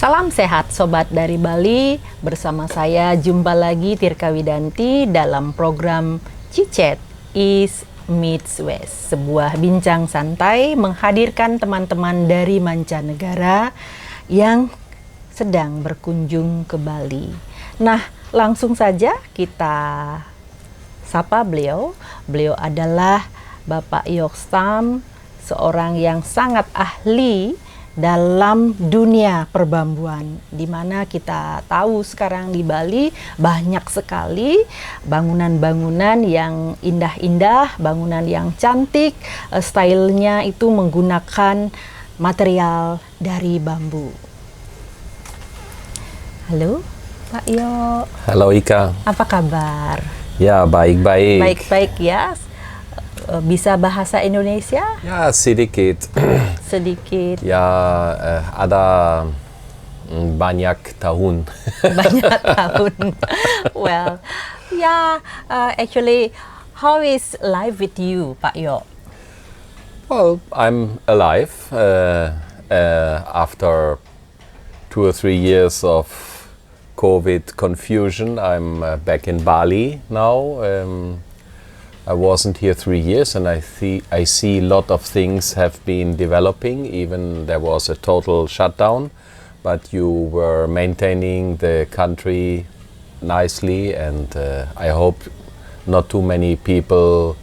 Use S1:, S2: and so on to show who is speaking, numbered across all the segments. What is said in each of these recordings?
S1: Salam sehat Sobat dari Bali, bersama saya jumpa lagi Tirka Widanti dalam program Chit East Meets West, sebuah bincang santai menghadirkan teman-teman dari mancanegara yang sedang berkunjung ke Bali. Nah, langsung saja kita sapa beliau. Beliau adalah Bapak Yokstam, seorang yang sangat ahli dalam dunia perbambuan, di mana kita tahu sekarang di Bali banyak sekali bangunan-bangunan yang indah-indah, bangunan yang cantik, stylenya itu menggunakan material dari bambu. Halo Pak Yo.
S2: Halo Ika.
S1: Apa kabar?
S2: Ya, baik-baik.
S1: Baik-baik ya. Bisa bahasa Indonesia?
S2: Ya, sedikit.
S1: Sedikit.
S2: Ya, ada banyak tahun.
S1: Banyak tahun. Well, yeah, actually, how is life with you, Pak Yo?
S2: Well, I'm alive after 2 or 3 years of COVID confusion. I'm back in Bali now. I wasn't here 3 years, and I see a lot of things have been developing. Even there was a total shutdown, but you were maintaining the country nicely, and I hope not too many people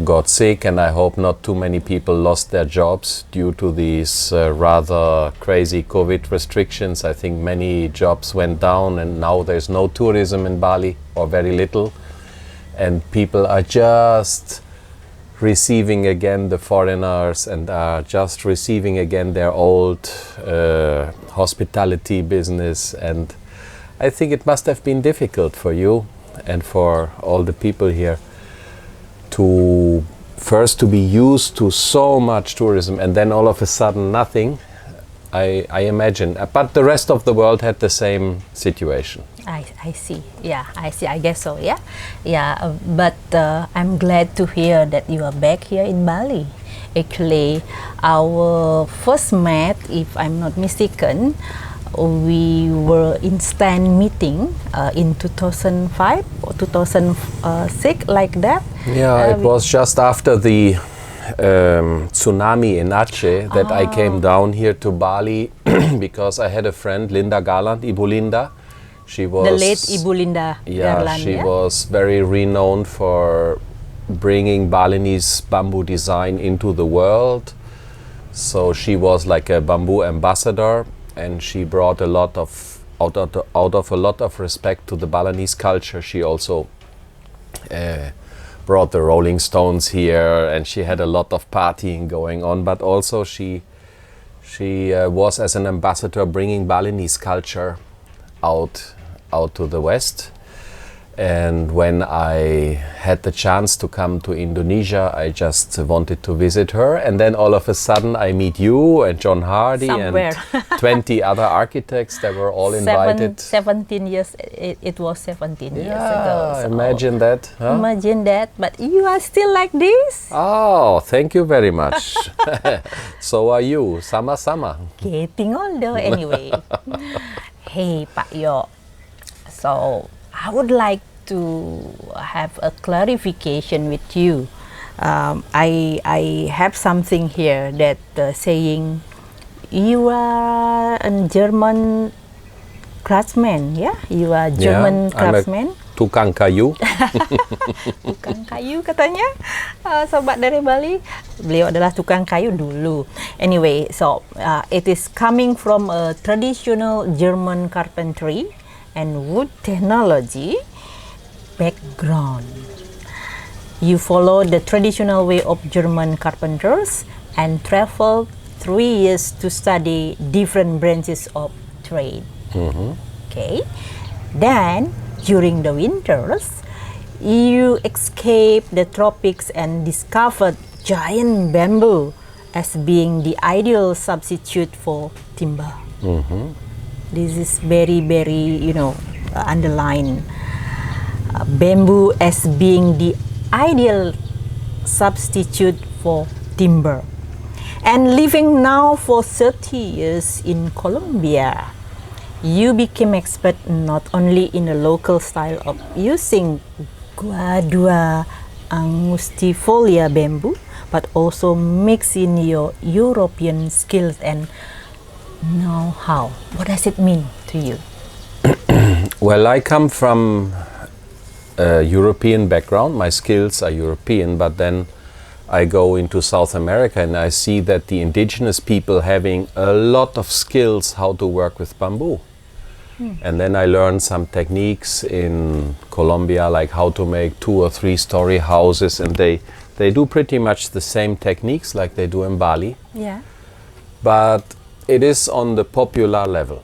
S2: got sick, and I hope not too many people lost their jobs due to these rather crazy COVID restrictions. I think many jobs went down, and now there's no tourism in Bali, or very little. And people are just receiving again the foreigners, and are just receiving again their old hospitality business. And I think it must have been difficult for you and for all the people here to first to be used to so much tourism, and then all of a sudden nothing. I imagine, but the rest of the world had the same situation.
S1: I see. Yeah, I see. I guess so. Yeah, yeah. But I'm glad to hear that you are back here in Bali. Actually, our first met, if I'm not mistaken, we were in stand meeting in 2005 or 2006, like that.
S2: Yeah, it was just after the tsunami in Aceh that I came down here to Bali because I had a friend, Linda Garland, Ibu Linda. She was
S1: the late Ibu Linda Garland.
S2: She was very renowned for bringing Balinese bamboo design into the world. So she was like a bamboo ambassador, and she brought a lot of out of a lot of respect to the Balinese culture. She also brought the Rolling Stones here, and she had a lot of partying going on, but also she was as an ambassador bringing Balinese culture out to the West. And when I had the chance to come to Indonesia, I just wanted to visit her, and then all of a sudden I meet you and John Hardy
S1: Somewhere.
S2: and 20 other architects that were all invited.
S1: 17 years. It was 17 years ago. So
S2: Imagine that. Huh?
S1: Imagine that. But you are still like this.
S2: Oh, thank you very much. So are you. Sama-sama.
S1: Getting older anyway. Hey, Pak Yo. So I would like to have a clarification with you. I have something here that saying you are a German craftsman, yeah? You are German craftsman.
S2: I'm a tukang kayu.
S1: Tukang kayu katanya, sobat dari Bali. Beliau adalah tukang kayu dulu. Anyway, so it is coming from a traditional German carpentry and wood technology background. You follow the traditional way of German carpenters and travel 3 years to study different branches of trade. Okay. Then during the winters, you escape the tropics and discovered giant bamboo as being the ideal substitute for timber. This is very, very, underlined. Bamboo as being the ideal substitute for timber. And living now for 30 years in Colombia, you became expert not only in the local style of using guadua angustifolia bamboo, but also mix in your European skills and know-how. What does it mean to you?
S2: Well, I come from a European background. My skills are European, but then I go into South America and I see that the indigenous people having a lot of skills how to work with bamboo. And then I learned some techniques in Colombia, like how to make 2 or 3 story houses, and they do pretty much the same techniques like they do in Bali,
S1: Yeah.
S2: but it is on the popular level.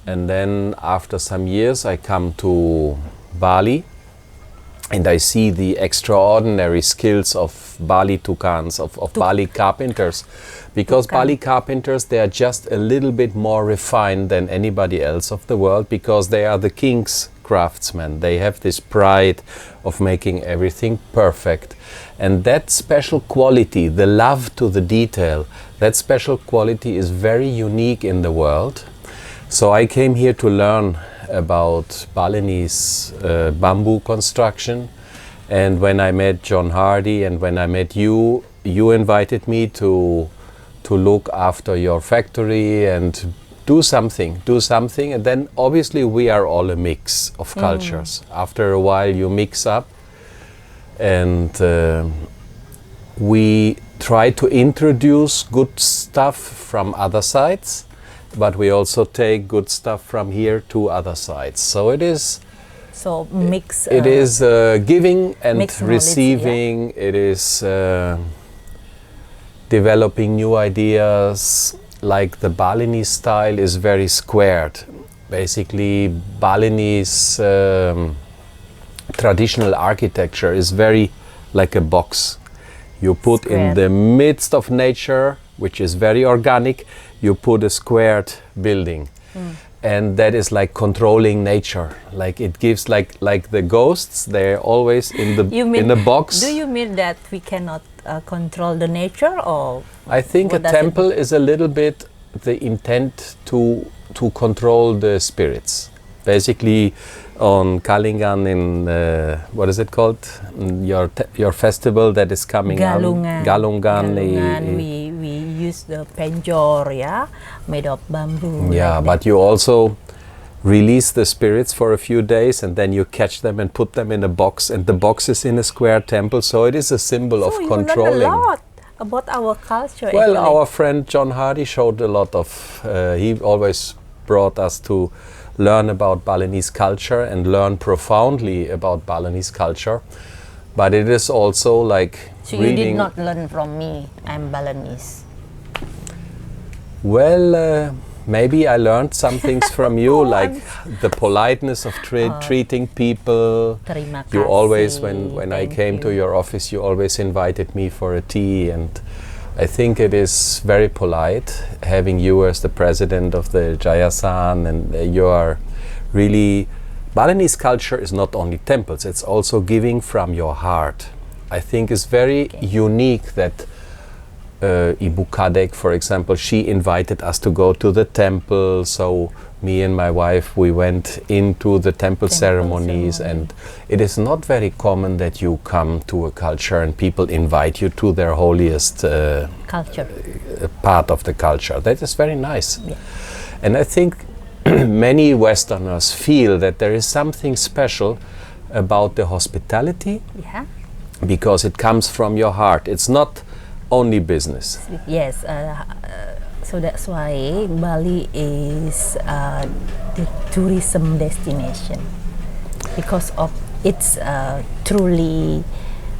S2: And then after some years I come to Bali and I see the extraordinary skills of Bali Tukans, of Bali carpenters. Because Bali carpenters, they are just a little bit more refined than anybody else of the world, because they are the king's craftsmen. They have this pride of making everything perfect. And that special quality, the love to the detail, that special quality is very unique in the world. So I came here to learn about Balinese bamboo construction. And when I met John Hardy and when I met you, you invited me to look after your factory and do something. And then obviously we are all a mix of cultures. After a while you mix up and we try to introduce good stuff from other sides, but we also take good stuff from here to other sides. So it is
S1: mix.
S2: It is giving and
S1: mixed knowledge,
S2: receiving.
S1: yeah.
S2: It is developing new ideas. Like the Balinese style is very squared. Basically, Balinese traditional architecture is very like a box. You put in the midst of nature, which is very organic, you put a squared building. And that is like controlling nature. Like it gives like the ghosts, they're always in the box.
S1: Do you mean that we cannot control the nature, or
S2: I think a temple is a little bit the intent to control the spirits. Basically, on Kalingan in what is it called? Your festival that is coming
S1: Galungan.
S2: up. Galungan.
S1: We use the penjor, yeah, made of bamboo.
S2: Yeah,
S1: like
S2: but you also release the spirits for a few days and then you catch them and put them in a box, and the box is in a square temple, so it is a symbol of controlling.
S1: You learn a lot about our culture.
S2: Well,
S1: actually.
S2: our friend John Hardy showed a lot of, he always brought us to learn about Balinese culture and learn profoundly about Balinese culture. But it is also like
S1: So
S2: reading.
S1: you did not learn from me. I'm Balinese.
S2: Well, maybe I learned some things from you, like the politeness of treating people.
S1: Terima
S2: You
S1: kasih,
S2: always, when I
S1: thank
S2: came to
S1: you.
S2: your office, you always invited me for a tea, and I think it is very polite having you as the president of the Jayasan, and you are really. Balinese culture is not only temples, it's also giving from your heart. I think it's very unique that Ibu Kadek, for example, she invited us to go to the temple, so me and my wife, we went into the temple ceremonies, and it is not very common that you come to a culture and people invite you to their holiest
S1: Culture.
S2: part of the culture. That is very nice.
S1: Yeah.
S2: And I think many Westerners feel that there is something special about the hospitality,
S1: Yeah.
S2: because it comes from your heart. It's not only business.
S1: Yes. So that's why Bali is the tourism destination, because of its truly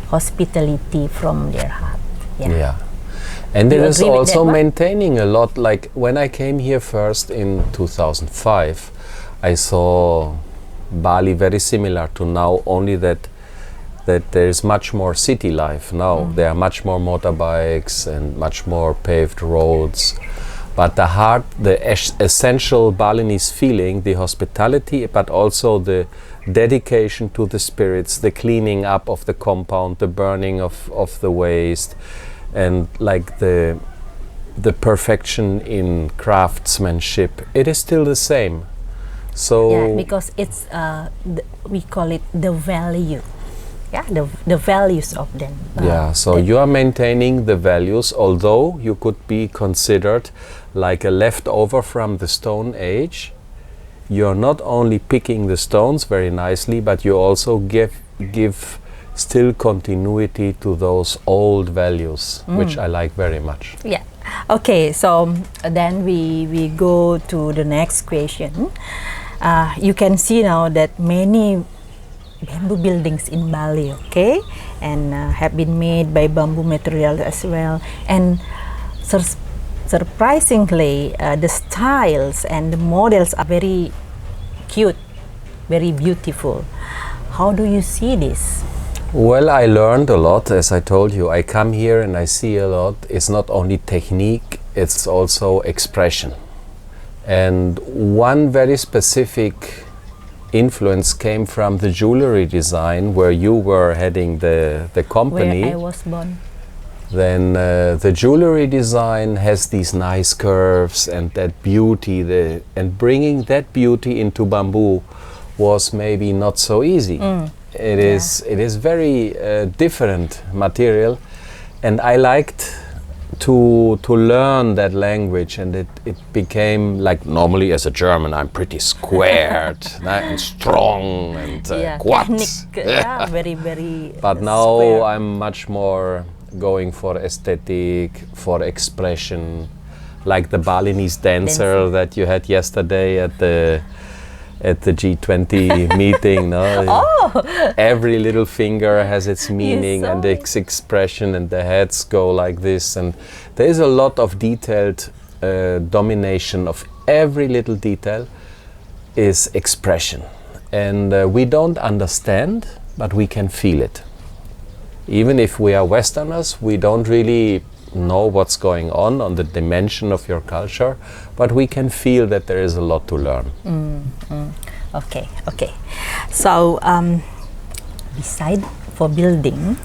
S1: hospitality from their heart.
S2: Yeah. And
S1: You
S2: it is
S1: agree with
S2: also
S1: that one?
S2: maintaining a lot. Like when I came here first in 2005, I saw Bali very similar to now, only that there is much more city life now. There are much more motorbikes and much more paved roads. But the heart, the essential Balinese feeling, the hospitality, but also the dedication to the spirits, the cleaning up of the compound, the burning of the waste, and like the the perfection in craftsmanship, it is still the same. So
S1: Yeah, because it's we call it the value. Yeah, the values of them.
S2: yeah, so you are maintaining the values, although you could be considered like a leftover from the Stone Age. You're not only picking the stones very nicely, but you also give still continuity to those old values, which I like very much.
S1: Yeah. Okay, so then we go to the next question. You can see now that many bamboo buildings in Bali, okay, and have been made by bamboo materials as well. And surprisingly, the styles and the models are very cute, very beautiful. How do you see this?
S2: Well, I learned a lot, as I told you. I come here and I see a lot. It's not only technique, it's also expression. And one very specific influence came from the jewelry design, where you were heading the company.
S1: Where I was born.
S2: Then the jewelry design has these nice curves and that beauty, and bringing that beauty into bamboo was maybe not so easy. It is very different material, and I liked to learn that language, and it became like, normally as a German I'm pretty squared and strong and quads.
S1: Yeah, very, very.
S2: But now
S1: square.
S2: I'm much more going for aesthetic, for expression, like the Balinese dancer that you had yesterday at the G20 meeting. No?
S1: Oh!
S2: Every little finger has its meaning and
S1: saw
S2: its expression, and the heads go like this, and there is a lot of detailed domination of every little detail is expression, and we don't understand, but we can feel it. Even if we are Westerners, we don't really know what's going on the dimension of your culture, but we can feel that there is a lot to learn.
S1: Okay, okay. So, beside for building,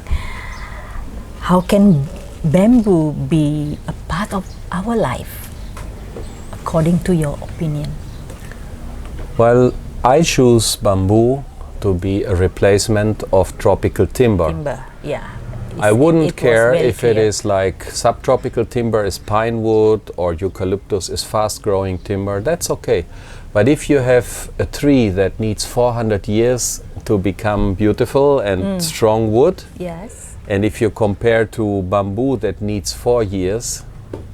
S1: how can bamboo be a part of our life, according to your opinion?
S2: Well, I choose bamboo to be a replacement of tropical timber.
S1: Timber, yeah.
S2: I wouldn't
S1: it was
S2: care
S1: very
S2: if it
S1: clear.
S2: is like subtropical timber is pine wood or eucalyptus is fast growing timber, that's okay. But if you have a tree that needs 400 years to become beautiful and strong wood,
S1: Yes.
S2: and if you compare to bamboo that needs 4 years,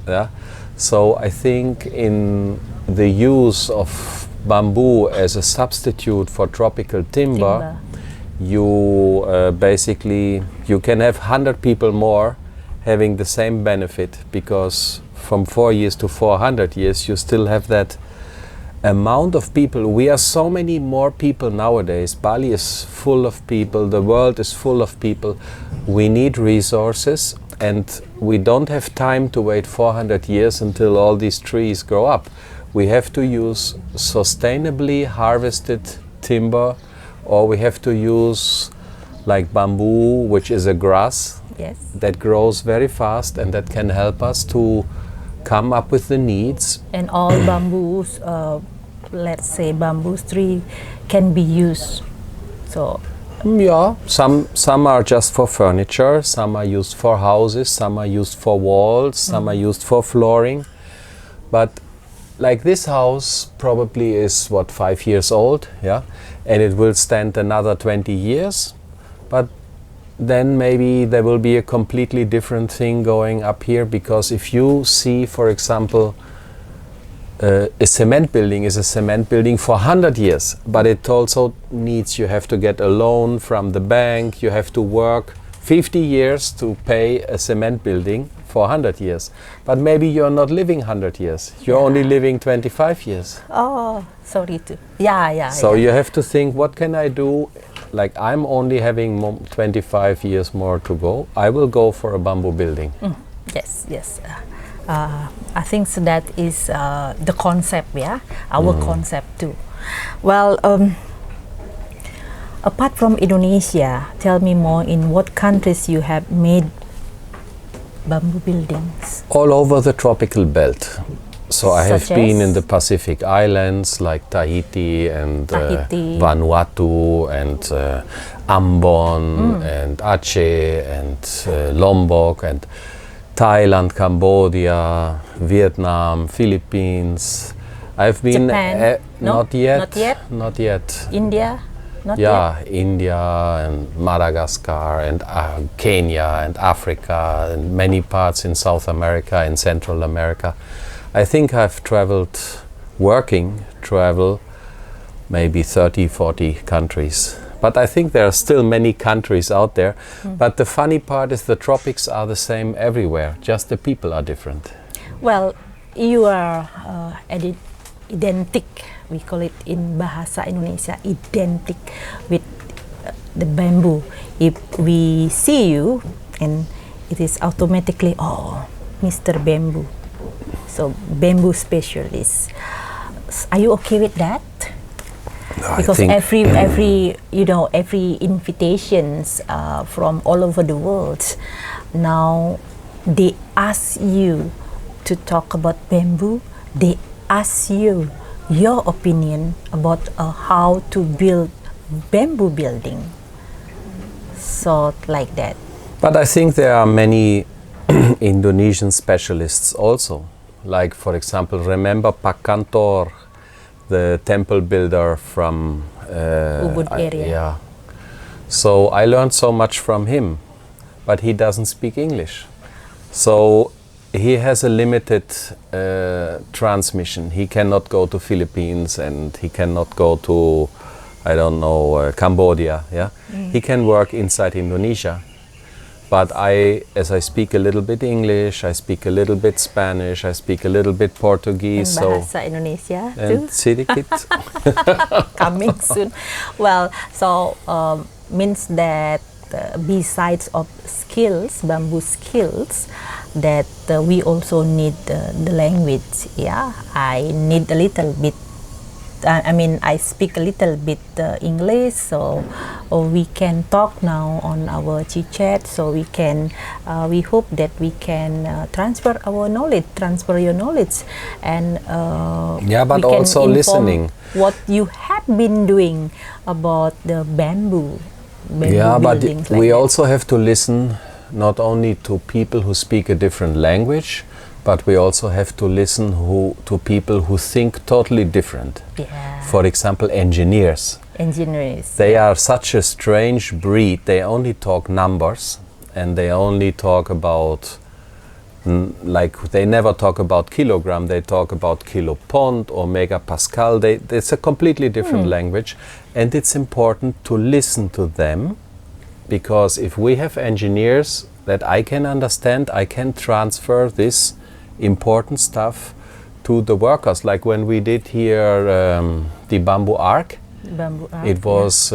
S2: yeah, so I think in the use of bamboo as a substitute for tropical timber, you basically you can have 100 people more having the same benefit, because from 4 years to 400 years you still have that amount of people. We are so many more people nowadays. Bali is full of people, the world is full of people. We need resources, and we don't have time to wait 400 years until all these trees grow up. We have to use sustainably harvested timber, or we have to use like bamboo, which is a grass
S1: Yes.
S2: that grows very fast and that can help us to come up with the needs.
S1: And all bamboos, let's say bamboo tree, can be used. So
S2: Yeah, some are just for furniture, some are used for houses, some are used for walls, some are used for flooring. But like this house probably is 5 years old, yeah, and it will stand another 20 years. But then maybe there will be a completely different thing going up here, because if you see, for example, a cement building is a cement building for 100 years, but it also needs, you have to get a loan from the bank, you have to work 50 years to pay a cement building for 100 years. But maybe you're not living 100 years, you're only living 25 years.
S1: oh, sorry to. Yeah.
S2: So
S1: yeah.
S2: you have to think, what can I do? Like, I'm only having 25 years more to go. I will go for a bamboo building.
S1: Yes. I think so that is the concept, yeah, our concept too. Well, apart from Indonesia, tell me more, in what countries you have made bamboo buildings?
S2: All over the tropical belt. So I have
S1: Such
S2: been
S1: as?
S2: in the Pacific Islands like Tahiti and
S1: Tahiti.
S2: Vanuatu and Ambon and Aceh and Lombok and Thailand, Cambodia, Vietnam, Philippines. I've been
S1: Japan? No?
S2: not yet.
S1: Not yet?
S2: Not yet.
S1: India? Not
S2: Yeah,
S1: yet?
S2: India and Madagascar and Kenya and Africa and many parts in South America and Central America. I think I've travel maybe 30, 40 countries. But I think there are still many countries out there. But the funny part is the tropics are the same everywhere, just the people are different.
S1: Well, you are identic, we call it in Bahasa Indonesia, identic with the bamboo. If we see you, and it is automatically, oh, Mr. Bamboo. So, bamboo specialist. Are you okay with that?
S2: I
S1: Because
S2: think
S1: every invitations from all over the world, now they ask you to talk about bamboo. They ask you your opinion about how to build bamboo building. So like that.
S2: But I think there are many Indonesian specialists also. Like, for example, remember Pak Kantor, the temple builder from
S1: Ubud area.
S2: Yeah. So I learned so much from him, but he doesn't speak English. So he has a limited transmission. He cannot go to Philippines and he cannot go to, I don't know, Cambodia. Yeah, he can work inside Indonesia. But as I speak a little bit English, I speak a little bit Spanish, I speak a little bit Portuguese.
S1: And Bahasa Indonesia too.
S2: And sedikit.
S1: Coming soon. Well, so means that besides of skills, bamboo skills, that we also need the language. Yeah, I need a little bit. I mean, I speak a little bit English, so we can talk now on our Chit Chat. So we can, we hope that we can transfer our knowledge, transfer your knowledge, and
S2: yeah, but
S1: we can
S2: also
S1: inform
S2: listening.
S1: what you have been doing about the bamboo
S2: Yeah, but
S1: buildings.
S2: we
S1: that.
S2: also have to listen not only to people who speak a different language, but we also have to listen to people who think totally different.
S1: Yeah.
S2: For example, engineers.
S1: Engineers.
S2: They are such a strange breed. They only talk numbers and they only talk about, like, they never talk about kilogram, they talk about kilopond or megapascal. It's a completely different language, and it's important to listen to them, because if we have engineers that I can understand, I can transfer this important stuff to the workers. Like when we did here the bamboo arc, it was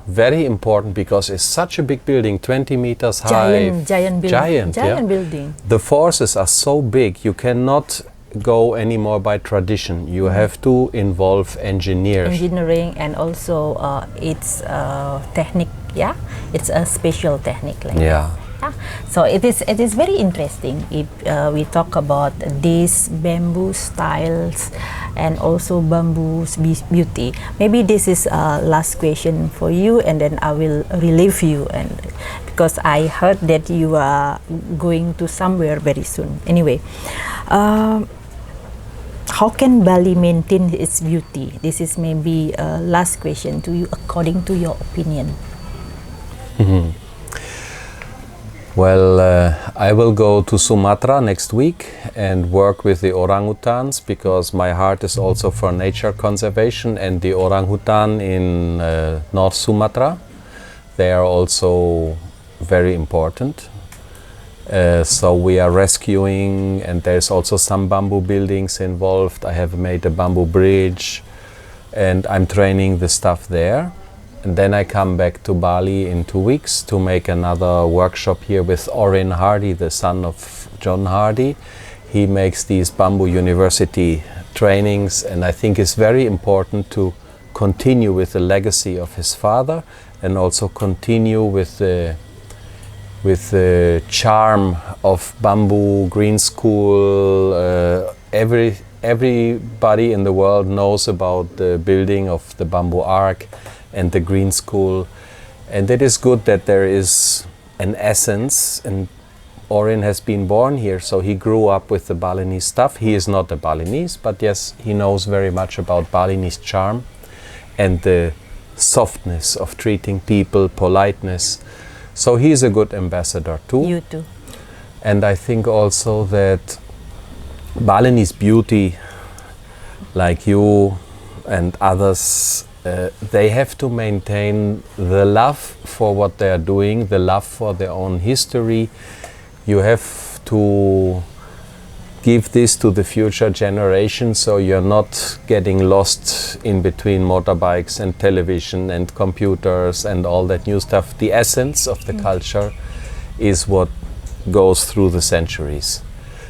S2: very important because it's such a big building, 20 meters high.
S1: Giant building.
S2: Giant
S1: building.
S2: The forces are so big, you cannot go anymore by tradition. You have to involve engineers.
S1: Engineering, and also it's technique. Yeah, it's a special technique. Like
S2: Yeah.
S1: that. So it is very interesting if we talk about these bamboo styles and also bamboo's beauty. Maybe this is last question for you, and then I will relieve you, and because I heard that you are going to somewhere very soon. Anyway, how can Bali maintain its beauty? This is maybe last question to you, according to your opinion.
S2: Well, I will go to Sumatra next week and work with the orangutans, because my heart is also for nature conservation, and the orangutan in North Sumatra, they are also very important. So we are rescuing, and there's also some bamboo buildings involved. I have made a bamboo bridge and I'm training the staff there. And then I come back to Bali in 2 weeks to make another workshop here with Orrin Hardy, the son of John Hardy. He makes these bamboo university trainings, and I think it's very important to continue with the legacy of his father and also continue with the with the charm of bamboo green school. Everybody in the world knows about the building of the bamboo ark and the green school, and it is good that there is an essence, and Orin has been born here, so he grew up with the Balinese stuff. He is not a Balinese, but yes, he knows very much about Balinese charm and the softness of treating people, politeness. So he's a good ambassador too.
S1: You too.
S2: And I think also that Balinese beauty, like you and others, they have to maintain the love for what they are doing, the love for their own history. You have to give this to the future generation, so you're not getting lost in between motorbikes and television and computers and all that new stuff. The essence of the culture is what goes through the centuries.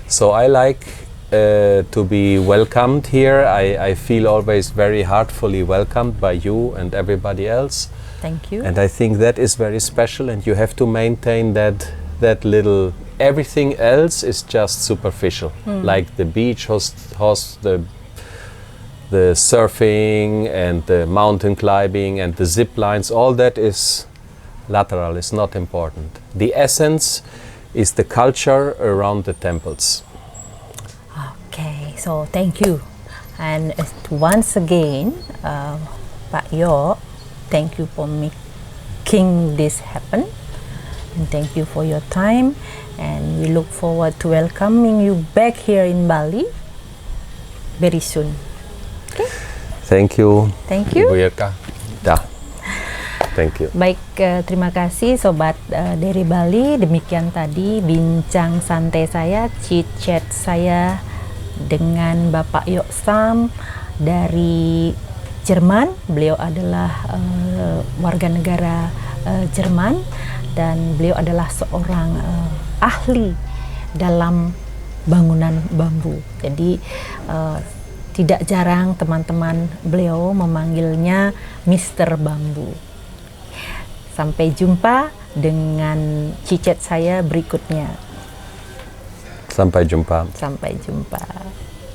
S2: So I like to be welcomed here. I feel always very heartfully welcomed by you and everybody else.
S1: Thank you.
S2: And I think that is very special, and you have to maintain that little. Everything else is just superficial, like the beach hosts the surfing and the mountain climbing and the zip lines. All that is lateral, is not important. The essence is the culture around the temples.
S1: Okay, so thank you. And once again, Pak Yo, thank you for making this happen. And thank you for your time. And we look forward to welcoming you back here in Bali very soon. Okay?
S2: Thank you.
S1: Thank you.
S2: Ibu Yeka. Dah. Thank you.
S1: Baik, terima kasih Sobat dari Bali. Demikian tadi bincang santai saya, chit-chat saya dengan Bapak Yok Sam dari Jerman. Beliau adalah warga negara Jerman, dan beliau adalah seorang ahli dalam bangunan bambu. Jadi tidak jarang teman-teman beliau memanggilnya Mister Bambu. Sampai jumpa dengan chit-chat saya berikutnya.
S2: Sampai jumpa.
S1: Sampai jumpa.